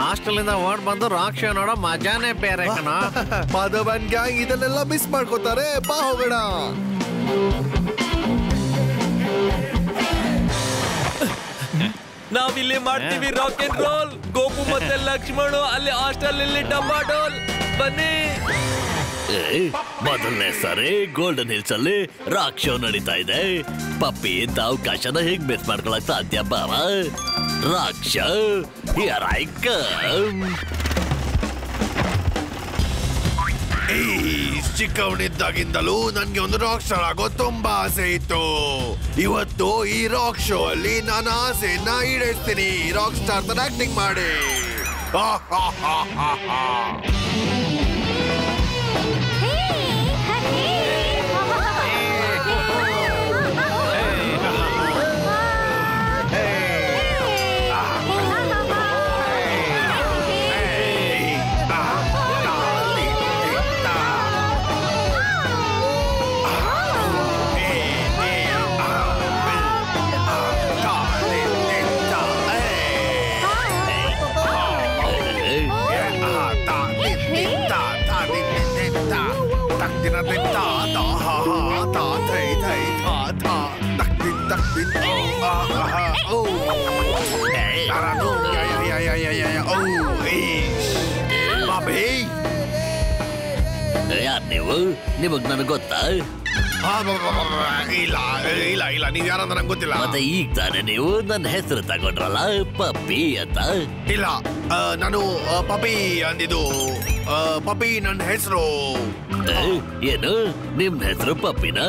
Hostel ಇಂದ ಓಡ್ ಬಂದು ರಾಕ್ ಶೋ ನೋಡೋ ಮಜಾನೇ ಬೇರೆ ಕಣ. ಮಾಧವನ್ ಗ್ಯಾಂಗ್ ಇದನ್ನೆಲ್ಲ ಮಿಸ್ ಮಾಡ್ಕೋತಾರೆ. ಬಾ ಹೋಗೋಣ. ನಾವಿಲ್ಲಿ ಮಾಡ್ತೀವಿ ರಾಕ್ ಅಂಡ್ ರೋಲ್. ಗೋಪು ಮತ್ತೆ ಲಕ್ಷ್ಮಣು ಅಲ್ಲಿ ಹಾಸ್ಟೆಲ್ ಇಲ್ಲಿ ಡಮಾಡೋಲ್. ಬನ್ನಿ. ಮೊದಲನೇ ಸಾರಿ ಗೋಲ್ಡನ್ ಹಿಲ್ಸ್ ಅಲ್ಲಿ ರಾಕ್ ಶೋ ನಡೀತಾ ಇದೆ. ಪಪ್ಪಿ ಇಂತ ಅವಕಾಶನ ಹೇಗ್ ಮಿಸ್ ಮಾಡ್ಕೊಳಕ್ ಸಾಧ್ಯ ಬಾವ? Rock show here I come. ಚಿಕ್ಕವನಿದ್ದಾಗಿಂದಲೂ ನನ್ಗೆ ಒಂದು ರಾಕ್ ಸ್ಟಾರ್ ಆಗೋ ತುಂಬಾ ಆಸೆ ಇತ್ತು. ಇವತ್ತು ಈ ರಾಕ್ ಶೋ ಅಲ್ಲಿ ನಾನು ಆಸೆನ ಈಡೇರಿಸ್ತೀನಿ. ರಾಕ್ ಸ್ಟಾರ್ ತರ ಆಕ್ಟಿಂಗ್ ಮಾಡಿ. ಯಾರ್ ನೀವು? ನಿಮಗ್ ನನಗ್ ಗೊತ್ತಾ? ಇಲ್ಲ ಇಲ್ಲ ಇಲ್ಲ, ನೀವ್ ಯಾರಂತ ನಂಗೆ ಗೊತ್ತಿಲ್ಲ. ಮತ್ತೆ ಈಗ ತಾನೆ ನೀವು ನನ್ನ ಹೆಸರು ತಗೊಂಡ್ರಲ್ಲ, ಪಪ್ಪಿ ಅಂತ. ಇಲ್ಲ, ನಾನು ಪಪ್ಪಿ ಅಂದಿದ್ದು. ಪಪ್ಪಿ ನನ್ನ ಹೆಸರು. ಏನು ನಿಮ್ ಹೆಸರು ಪಪ್ಪಿನ?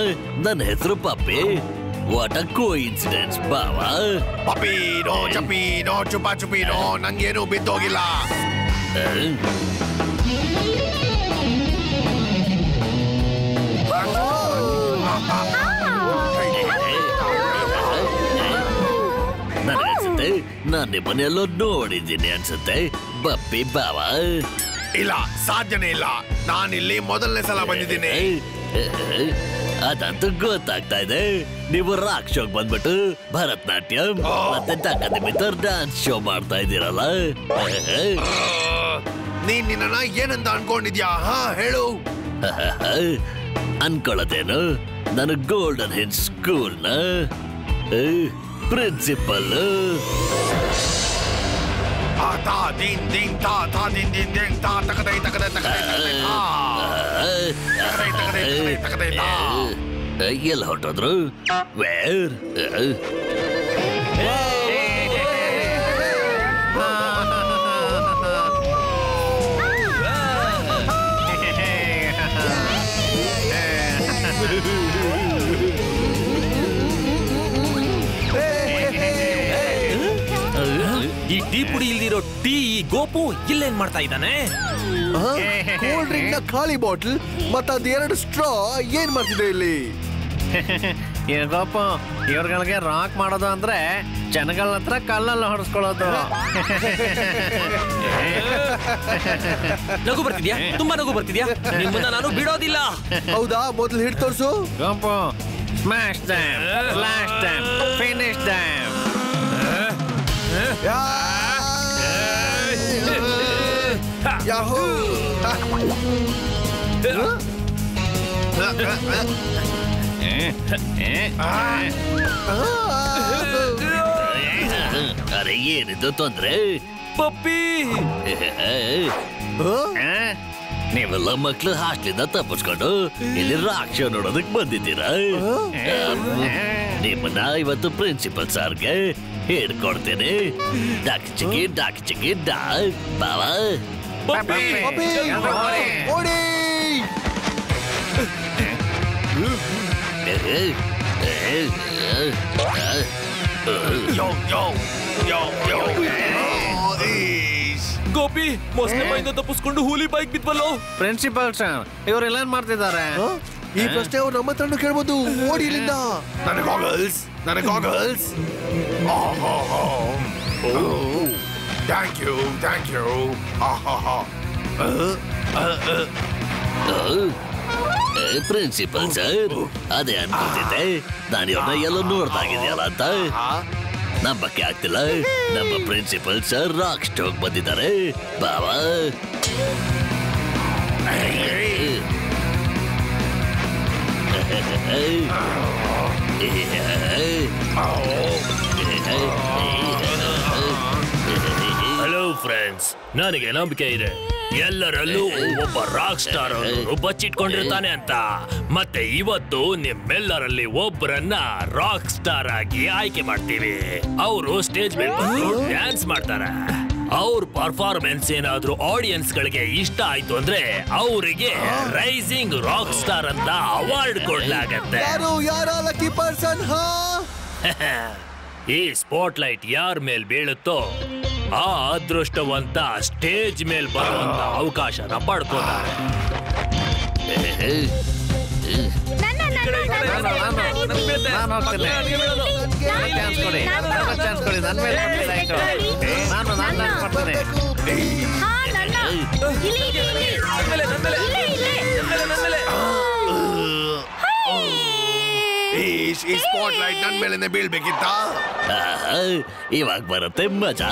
ನನ್ನ ಹೆಸರು ಪಪ್ಪಿ. What a coincidence Bawa. Pappi no ಚಪ್ಪಿ no ಚುಪಾ ಚುಪಿ no, ನಂಗೇನು ಬಿದ್ದೋಗಿಲ್ಲ. ನನಗನ್ಸುತ್ತೆ ನಾನು ನಿಮ್ಮನ್ನೆಲ್ಲೋ ನೋಡಿದ್ದೀನಿ ಅನ್ಸುತ್ತೆ, ಪಪ್ಪಿ ಬಾವಾ. ಇಲ್ಲ, ಸಾಧ್ಯನೇ ಇಲ್ಲ. ನಾನಿಲ್ಲಿ ಮೊದಲನೇ ಸಲ ಬಂದಿದ್ದೀನಿ. ಅದಂತೂ ಗೊತ್ತಾಗ್ತಾ ಇದೆ. ನೀವು ರಾಕ್ ಶೋಗ್ ಬಂದ್ಬಿಟ್ಟು ಭರತನಾಟ್ಯಂ ಮತ್ತೆ ತಕ್ಕದಿಮಿತರ್ ಡ್ಯಾನ್ಸ್ ಶೋ ಮಾಡ್ತಾ ಇದ್ದೀರಲ್ಲ. ನೀನ್ ನಿನ್ನ ಏನಂತ ಅನ್ಕೊಂಡಿದ್ಯಾ? ಹಾ ಹೇಳು. ಅನ್ಕೊಳ್ಳೋದೇನು, ನಾನು ಗೋಲ್ಡನ್ ಹಿಲ್ಸ್ ಸ್ಕೂಲ್ ನ ಪ್ರಿನ್ಸಿಪಲ್. ಎಲ್ಲಿ ಹೊರಟೋದ್ರು? ವೇರ್? ಈ ಟೀ ಪುಡಿ ಇಲ್ದಿರೋ ಟೀ ಗೋಪು ಇಲ್ಲೇನ್ ಮಾಡ್ತಾ ಇದ್ದಾನೆ? ಕೂಲ್ ಡ್ರಿಂಕ್ ನ ಖಾಲಿ ಬಾಟಲ್ ಮತ್ತ ಅದೆರಡು ಸ್ಟ್ರಾ ಏನ್ ಮಾಡ್ತಿದೆ ಇಲ್ಲಿ? ಗೋಪು, ಇವ್ರಗಳಿಗೆ ರಾಕ್ ಮಾಡೋದು ಅಂದ್ರೆ ಜನಗಳ ಹತ್ರ ಕಲ್ಲಲ್ಲಿ ಹೊಡೆಸ್ಕೊಳ್ಳೋದು. ನಗು ಬರ್ತಿದ್ಯಾ? ತುಂಬಾ ನಗು ಬರ್ತಿದ್ಯಾ? ನಿಮ್ಮನ್ನ ನಾನು ಬಿಡೋದಿಲ್ಲ. ಹೌದಾ? ಮೊದಲು ಹಿಡ್ ತೋರ್ಸು. ಗೋಪು, ಸ್ಮ್ಯಾಶ್ ದಮ್, ಫ್ಲಾಶ್ ದಮ್, ಫಿನಿಶ್ ದಮ್. ಯಾಹೂ! ಅರೆ ಏನಿದು ತೊಂದ್ರೆ? ಪಪ್ಪಿ, ನೀವೆಲ್ಲ ಮಕ್ಳು ಹಾಸ್ಟೆಲಿಂದ ತಪ್ಪಿಸ್ಕೊಂಡು ಇಲ್ಲಿ ರಾಕ್ ಶೋ ನೋಡೋದಕ್ ಬಂದಿದ್ದೀರಾ? ನಿಮ್ಮನ್ನ ಇವತ್ತು ಪ್ರಿನ್ಸಿಪಲ್ ಸರ್ಗೆ ಹಿಡ್ಕೊಡ್ತೇನೆ. ಡಾಕ್ ಚಿಕ್ಕಿ ಡಾಕ್ ಬಾವಾ. ಓಡಿ! ಗೋಪಿ, ಮೊಸಳೆ ಬಾಯಿಂದ ತಪ್ಪಿಸ್ಕೊಂಡು ಹುಲಿ ಬೈಕ್ ಬಿದ್ವಲ್ಲೋ. ಪ್ರಿನ್ಸಿಪಲ್ ಸರ್, ಇವ್ರೆಲ್ಲ ಏನ್ ಮಾಡ್ತಿದ್ದಾರೆ? ಈ ಪ್ರಶ್ನೆ ಅವ್ರು ನಮ್ಮ ಹತ್ರನೂ ಕೇಳ್ಬೋದು. ಓಡಿ ಇಲ್ಲಿಂದ. ನನ್ನ goggles. Thank you. Principal sir, ಅದೇ ಅನ್ಕೊತಿದ್ದೆ ನಾನು ಇವ್ರನ್ನ ಎಲ್ಲ ನೋಡ್ದಾಗಿದೆಯಲ್ಲ ಅಂತ. ನಂಬಕ್ಕೆ ಆಗ್ತಿಲ್ಲ. ನಮ್ಮ ಪ್ರಿನ್ಸಿಪಲ್ ಸರ್ ರಾಕ್ ಸ್ಟಾರ್ ಬಂದಿದ್ದಾರೆ ಬಾವಾ. ಹಲೋ ಫ್ರೆಂಡ್ಸ್, ನನಗೆ ನಂಬಿಕೆ ಇದೆ ಎಲ್ಲರಲ್ಲೂ ಒಬ್ಬ ರಾಕ್ ಸ್ಟಾರ್ ಬಚ್ಚಿಟ್ಕೊಂಡಿರ್ತಾನೆ ಅಂತ. ಮತ್ತೆ ಇವತ್ತು ನಿಮ್ಮೆಲ್ಲರಲ್ಲಿ ಒಬ್ಬರನ್ನ ರಾಕ್ ಸ್ಟಾರ್ ಆಗಿ ಆಯ್ಕೆ ಮಾಡ್ತೀವಿ. ಅವರು ಸ್ಟೇಜ್ ಮೇಲೆ ಬಂದು ಡ್ಯಾನ್ಸ್ ಮಾಡ್ತಾರೆ. ಅವ್ರ ಪರ್ಫಾರ್ಮೆನ್ಸ್ ಏನಾದ್ರೂ ಆಡಿಯನ್ಸ್ ಗಳಿಗೆ ಇಷ್ಟ ಆಯ್ತು ಅಂದ್ರೆ ಅವರಿಗೆ ರೈಸಿಂಗ್ ರಾಕ್ ಸ್ಟಾರ್ ಅಂತ ಅವಾರ್ಡ್ ಕೊಡ್ಲಾಗತ್ತೆ. ಈ ಸ್ಪಾಟ್ ಲೈಟ್ ಯಾರ ಮೇಲ್ ಬೀಳುತ್ತೋ ಆ ಅದೃಷ್ಟವಂತ ಸ್ಟೇಜ್ ಮೇಲ್ ಬರುವಂತ ಅವಕಾಶನ ಪಡ್ಕೋತಾರೆ. ಈ ಸ್ಪಾಟ್ ಲೈಟ್ ನನ್ ಮೇಲೆ ಬೀಳ್ಬೇಕಿತ್ತ? ಇವಾಗ ಬರುತ್ತೆ ಮಜಾ.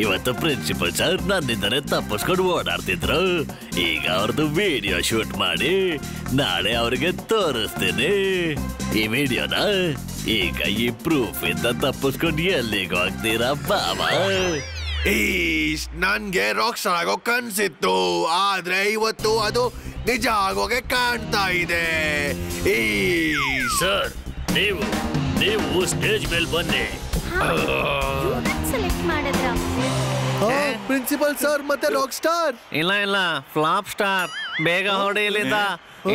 ಇವತ್ತು ಪ್ರಿನ್ಸಿಪಲ್ ಸರ್ ನನ್ನಿಂದನೇ ತಪ್ಪಿಸ್ಕೊಂಡು ಓಡಾಡ್ತಿದ್ರು. ಈಗ ಅವ್ರದ್ದು ವಿಡಿಯೋ ಶೂಟ್ ಮಾಡಿ ನಾಳೆ ಅವ್ರಿಗೆ ತೋರಿಸ್ತೀನಿ ಈ ವಿಡಿಯೋನ. ಈಗ ಈ ಪ್ರೂಫ್ ಇಂದ ತಪ್ಪಿಸ್ಕೊಂಡು ಎಲ್ಲಿಗೆ ಹೋಗ್ತೀರಾ ಬಾಬಾ? ನನ್ಗೆ ರಾಕ್ ಸ್ಟಾರ್ ಆಗೋ ಕನ್ಸಿತ್ತು, ಆದ್ರೆ ಇವತ್ತು ಅದು ನಿಜ ಆಗೋಗೆ ಕಾಣ್ತಾ ಇದೆ. ಸರ್ ನೀವು ಸ್ಟೇಜ್ ಮೇಲೆ ಬನ್ನಿ. ಪ್ರಿನ್ಸಿಪಲ್ ಸರ್ ಮತ್ತೆ ರಾಕ್ ಸ್ಟಾರ್ ಇಲ್ಲ ಫ್ಲಾಪ್ ಸ್ಟಾರ್. ಬೇಗ ಹೊಡಿ ಇಲ್ಲಿಂದ,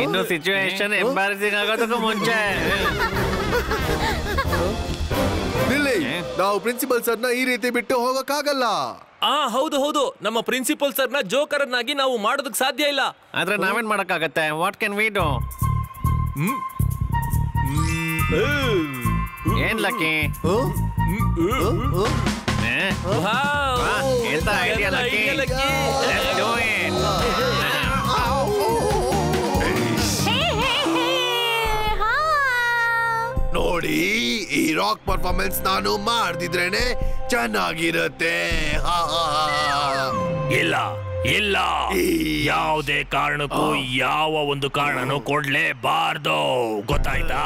ಇನ್ನು ಸಿಚುವೇಶನ್ ಎಂಬಾರಸಿಂಗ್ ಆಗೋದಕ್ಕೂ ಮುಂಚೆ. ನಾವು ಪ್ರಿನ್ಸಿಪಲ್ ಸರ್ನ ಈ ರೀತಿ ಬಿಟ್ಟು ಹೋಗಕ್ಕಾಗಲ್ಲ. ಹೌದು, ನಮ್ಮ ಪ್ರಿನ್ಸಿಪಲ್ ಸರ್ನ ಜೋಕರನ್ನಾಗಿ ನಾವು ಮಾಡೋದಕ್ಕೆ ಸಾಧ್ಯ ಇಲ್ಲ. ಆದ್ರೆ ನಾವೇನ್ ಮಾಡಕ್ಕಾಗತ್ತೆ? What can we do? ಏನ್ ಲಕ್ಕಿ? ಎಂತ idea lucky? Let's do it. ನೋಡಿ, ಈ ರಾಕ್ ಪರ್ಫಾರ್ಮೆನ್ಸ್ ನಾನು ಮಾಡ್ದಿದ್ರೇನೆ ಚೆನ್ನಾಗಿರುತ್ತೆ. ಇಲ್ಲ ಯಾವುದೇ ಕಾರಣಕ್ಕೂ ಯಾವ ಒಂದು ಕಾರಣನೂ ಕೊಡ್ಲೇಬಾರ್ದು, ಗೊತ್ತಾಯ್ತಾ?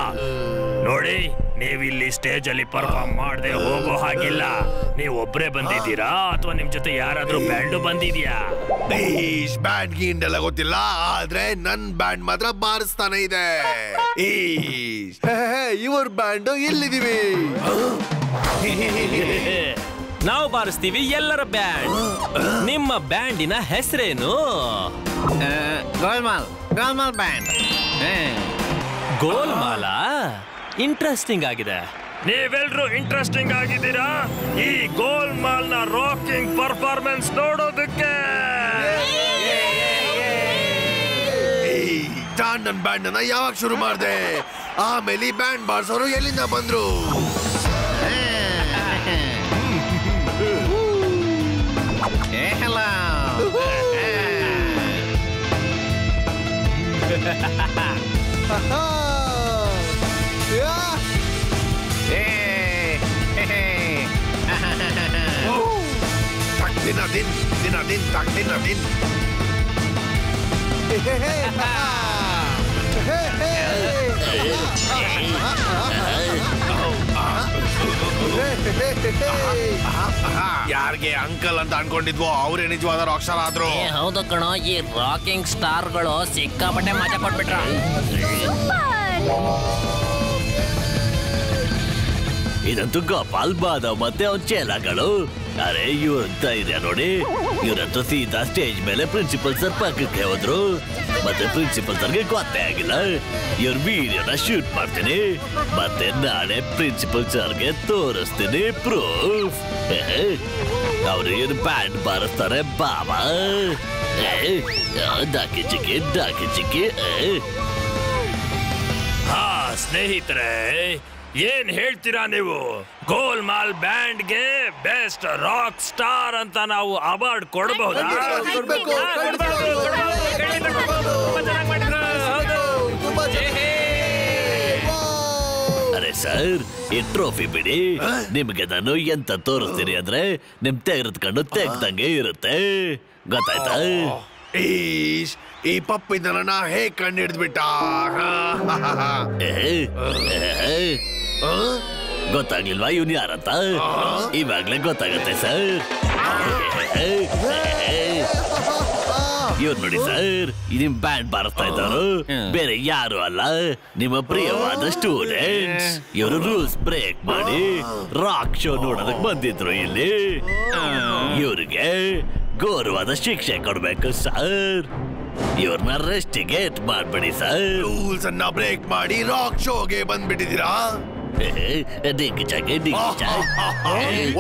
ನೋಡಿ, ನೀವಿಲ್ಲಿ ಸ್ಟೇಜ್ ಅಲ್ಲಿ ಪರ್ಫಾರ್ಮ್ ಮಾಡದೆ ಹೋಗೋ ಹಾಗಿಲ್ಲ. ನೀವು ಒಬ್ರೇ ಬಂದಿದ್ದೀರಾ ಅಥವಾ ನಿಮ್ ಜೊತೆ ಯಾರಾದ್ರೂ ಬ್ಯಾಂಡ್ ಬಂದಿದ್ಯಾ? ಬ್ಯಾಂಡ್ ಗೀಂಡ್ ಎಲ್ಲ ಗೊತ್ತಿಲ್ಲ, ಆದ್ರೆ ನನ್ ಬ್ಯಾಂಡ್ ಮಾತ್ರ ಬಾರಿಸ್ತಾನೆ ಇದೆ. ಇವ್ರ ಬ್ಯಾಂಡ್ ಎಲ್ಲಿದೀವಿ? ನಾವು ಬಾರಿಸ್ತೀವಿ ಎಲ್ಲರ ಬ್ಯಾಂಡ್. ನಿಮ್ಮ ಬ್ಯಾಂಡಿನ ಹೆಸರೇನು? ಗೋಲ್ಮಾಲ್ ಬ್ಯಾಂಡ್. ಗೋಲ್ಮಾಲ? ಇಂಟ್ರೆಸ್ಟಿಂಗ್ ಆಗಿದೆ. ನೀವೆಲ್ರೂ ಇಂಟ್ರೆಸ್ಟಿಂಗ್ ಆಗಿದ್ದೀರಾ ಈ ಗೋಲ್ಮಾಲ್ ನ ರಾಕಿಂಗ್ ಪರ್ಫಾರ್ಮೆನ್ಸ್ ನೋಡೋದಕ್ಕೆ? ನನ್ ಬ್ಯಾಂಡ್ ಅನ್ನ ಯಾವಾಗ ಶುರು ಮಾಡಿದೆ? ಆಮೇಲೆ ಈ ಬ್ಯಾಂಡ್ ಬಾರ್ಸೋರು ಎಲ್ಲಿಂದ ಬಂದ್ರು? ಯಾರಿಗೆ ಅಂಕಲ್ ಅಂತ ಅನ್ಕೊಂಡಿದ್ವೋ ಅವರೇ ನಿಜವಾದ ರಾಕ್ ಸ್ಟಾರ್ ಆದ್ರು. ಹೌದು ಕಣೋ, ಈ ರಾಕಿಂಗ್ ಸ್ಟಾರ್ಗಳು ಸಿಕ್ಕಾಪಟ್ಟೆ ಮಜಾ ಕೊಟ್ಬಿಟ್ರ. ಇದಂತೂ ಗೋಪಾಲ್ ಬಾದವ್ ಮತ್ತೆ ಅವ್ನ ಚೇಲಾಗಳು. ಅರೆ ಇವ್ರಂತ ಇದೆ ನೋಡಿ, ಇವ್ರಂತೂ ಸೀದಾ ಸ್ಟೇಜ್ ಮೇಲೆ ಪ್ರಿನ್ಸಿಪಲ್ ಸರ್ ಪಕ್ಕಕ್ಕೆ ಹೋದ್ರು. ಮತ್ತೆ ಪ್ರಿನ್ಸಿಪಲ್ ಸರ್ಗೆ ಗೊತ್ತೇ ಆಗಿಲ್ಲ. ಇವ್ರ ವಿಡಿಯೋನ ಶೂಟ್ ಮಾಡ್ತೀನಿ, ಮತ್ತೆ ನಾಳೆ ಪ್ರಿನ್ಸಿಪಲ್ ಸರ್ಗೆ ತೋರಿಸ್ತೀನಿ ಪ್ರೂಫ್. ಅವ್ರು ಏನು ಬ್ಯಾಂಡ್ ಬಾರಿಸ್ತಾರೆ ಬಾಬಾ. ಡಾಕಿ ಚಿಕ್ಕಿ. ಸ್ನೇಹಿತರೆ, ಏನ್ ಹೇಳ್ತೀರಾ ನೀವು? ಗೋಲ್ಮಾಲ್ ಬ್ಯಾಂಡ್ಗೆ ಬೆಸ್ಟ್ ರಾಕ್ ಸ್ಟಾರ್ ಅಂತ ನಾವು ಅವಾರ್ಡ್ ಕೊಡಬಹುದಾ? ಅರೆ ಸರ್ ಈ ಟ್ರೋಫಿ ಬಿಡಿ. ನಿಮ್ಗೆ ನಾನು ಎಂತ ತೋರಿಸ್ತೀನಿ ಅಂದ್ರೆ ನಿಮ್ ತೆಗೆದುಕೊಂಡು ತೆಗ್ದಂಗೆ ಇರುತ್ತೆ, ಗೊತ್ತಾಯ್ತಾ? ಈಶ್, ಈ ಪಪ್ಪಿದನ ಹೇಗ್ ಕಂಡು ಹಿಡಿದ್ಬಿಟ್ಟ? ಗೊತ್ತಾಗ್ಲಿಲ್ವಾ ಇವನ್ ಯಾರಂತ? ಇವಾಗ್ಲೇ ಗೊತ್ತಾಗತ್ತೆ ಸರ್. ಇವ್ರು ನೋಡಿ ಸರ್, ನಿಮ್ ಬ್ಯಾಂಡ್ ಬಾರಿಸ್ತಾ ಇದ್ದವರು ಬೇರೆ ಯಾರು ಅಲ್ಲ, ನಿಮ್ಮ ಪ್ರಿಯವಾದ ಸ್ಟೂಡೆಂಟ್ಸ್. ಇವರು ರೂಲ್ಸ್ ಬ್ರೇಕ್ ಮಾಡಿ ರಾಕ್ ಶೋ ನೋಡೋದಕ್ ಬಂದಿದ್ರು ಇಲ್ಲಿ. ಇವ್ರಿಗೆ ಗೌರವಾದ ಶಿಕ್ಷೆ ಕೊಡ್ಬೇಕು ಸರ್. ಇವ್ರನ್ನ ರೆಸ್ಟಿಗೇಟ್ ಮಾಡ್ಬೇಡಿ ಸರ್. ರೂಲ್ಸ್ ಅನ್ನ ಬ್ರೇಕ್ ಮಾಡಿ ರಾಕ್ ಶೋಗೆ ಬಂದ್ಬಿಟ್ಟಿದ್ದೀರಾ?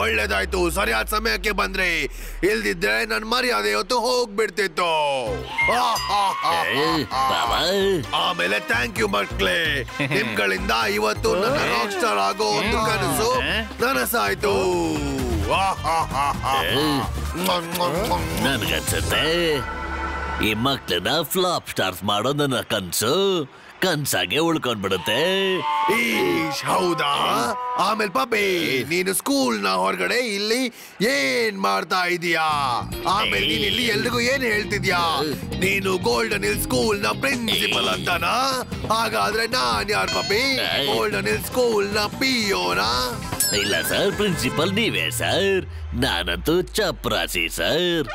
ಒಳ್ಳೇದಾಯ್ತು, ಸರಿಯಾದ ಸಮಯಕ್ಕೆ ಬಂದ್ರಿ. ಇಲ್ದಿದ್ರೆ ನನ್ ಮರ್ಯಾದೆ ಹೊತ್ತು ಹೋಗ್ಬಿಡ್ತಿತ್ತು. ಆಮೇಲೆ ಥ್ಯಾಂಕ್ ಯು ಮಕ್ಳೇ, ನಿಮ್ಗಳಿಂದ ಇವತ್ತು ನನ್ನ ರಾಕ್ ಸ್ಟಾರ್ ಆಗೋ ಒಂದು ಕನಸು ನನಸಾಯ್ತು. ನನ್ಗನ್ಸುತ್ತೆ ಈ ಮಕ್ಳನ್ನ ಫ್ಲಾಪ್ ಸ್ಟಾರ್ಸ್ ಮಾಡೋ ನನ್ನ ಕನ್ಸಾಗೆ ಉಳ್ಕೊಂಡ್ಬಿಡುತ್ತೆ. ಈಶ್, ಹೌದಾ? ಆಮೇಲೆ ಪಾಪಿ, ನೀನು ಸ್ಕೂಲ್ ನ ಹೊರಗಡೆ ಇಲ್ಲಿ ಏನ್ ಮಾಡ್ತಾ ಇದೀಯಾ? ಆಮೇಲೆ ನೀನ್ ಇಲ್ಲಿ ಎಲ್ರಿಗೂ ಏನ್ ಹೇಳ್ತಿದ್ಯಾ? ನೀನು ಗೋಲ್ಡನ್ ಹಿಲ್ ಸ್ಕೂಲ್ ನ ಪ್ರಿನ್ಸಿಪಲ್ ಅಂತಾನಾ? ಹಾಗಾದ್ರೆ ನಾನ್ ಯಾರ್ ಪಾಪಿ? ಗೋಲ್ಡನ್ ಹಿಲ್ ಸ್ಕೂಲ್ ನ ಪಿಯೋನಾ? ಇಲ್ಲ ಸರ್, ಪ್ರಿನ್ಸಿಪಲ್ ನೀವೇ ಸರ್. ನಾನಂತೂ ಚಪ್ರಾಸಿ ಸರ್.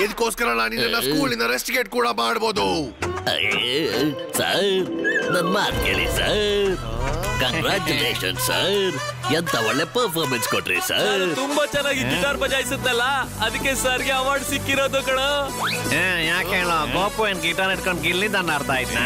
ಇದಕ್ಕೋಸ್ಕರ ನಾನು ನಿನ್ನ ಸ್ಕೂಲಿನ ರೆಸ್ಟಿಗೇಟ್ ಕೂಡ ಮಾಡ್ಬೋದು. ಸರ್ ನನ್ ಮಾತು ಕೇಳಿ ಸರ್. ಕಂಗ್ರಾಚುಲೇಷನ್ ಸರ್, ಎಂತ ಒಳ್ಳೆ ಪರ್ಫಾರ್ಮೆನ್ಸ್ ಕೊಟ್ರಿ ಸರ್. ತುಂಬಾ ಚೆನ್ನಾಗಿ ಗಿಟಾರ್ ಬಜಾಯಿಸುತ್ತಲ್ಲ, ಅದಕ್ಕೆ ಸರ್ಗೆ ಅವಾರ್ಡ್ ಸಿಕ್ಕಿರೋದು ಕಣ. ಯಾಕೆ ಹೇಳೋ, ಗೋಪು ಏನ್ ಗಿಟಾರ್ ಇಟ್ಕೊಂಡು ಗಿಲ್ಲಿದ್ದಾನ ಅರ್ಥ ಆಯ್ತಾ?